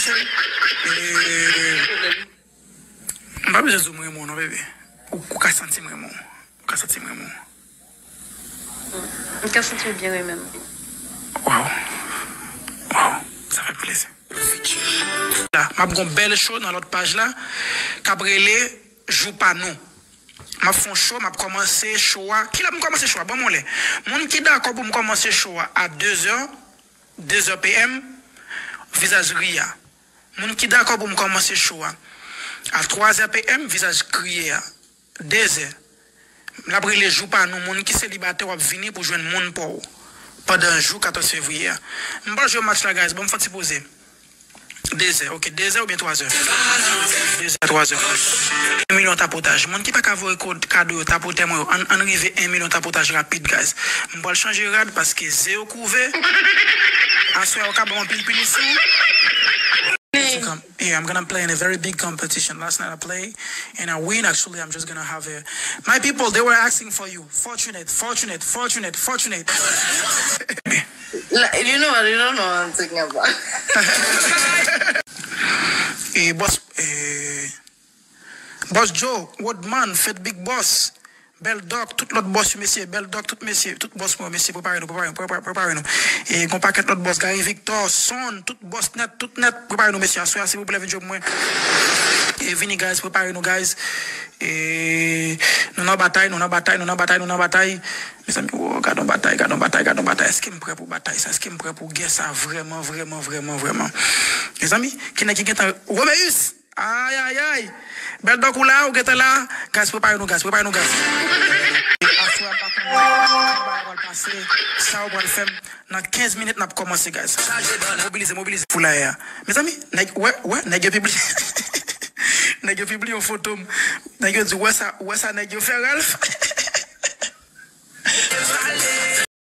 commencer. Je pas besoin de zoomer mon bébé. Ou qu'à sentir mon. Qu'à sentir mon. Qu'à sentir bien même. Wow. Ça fait plaisir. Là, m'a une belle show dans l'autre page là. Cabrelé joue pas nous. M'a fait un show, m'a commencé show. Qui l'a commencé show? Bon mon lait. Mon qui d'accord pour me commencer show à 2h PM visage ria. Mon qui d'accord pour me commencer show à 3h PM visage crié. 2h. La brûlé joue pas nous. Mon qui célibataire va venir pour joindre mon pour pendant un jour 14 février. M'ba jouer match là guys, bon me faut poser. 2h, OK, 2h ou bien 3h. 2h, 3h. 1 million tapotage. Mon qui pas qu'à voir cadeau tapoter moi en arrivé 1 million tapotage rapide guys. M'ba changer rad parce que zéro couvé. Assoir au cap bon pile ici. Yeah, I'm gonna play in a very big competition. Last night I played and I win. Actually, I'm just gonna have a. My people, they were asking for you. Fortunate. You know what I'm talking about. Boss Joe, Woodman, Fed Big Boss, Belle Doc, tout l'autre boss, messieurs, Belle Doc, tout messieurs, tout boss, messieurs, préparez-nous. Et qu'on paquet l'autre boss, Gary Victor, Son, tout boss net, préparez-nous, messieurs, assoyez, s'il vous plaît, venez moi. Et venez, guys, préparez-nous, guys. Et nous en bataille. Mes amis, oh, gardons bataille. Est-ce qu'il me prêt pour bataille, ça? Est-ce qu'il me prêt pour guerre, ça? Vraiment. Mes amis, qui n'a qui est en Roméus? Aïe. Belle Doc ou là, ou qui est là? Guys, préparez-nous, guys. Ça va le faire. Dans 15 minutes, on a commencé, guys. Mobilisez. Pour la mes amis, ouais, n'a publié une photo. N'a dit, ouais, ça, n'a fait Ralph.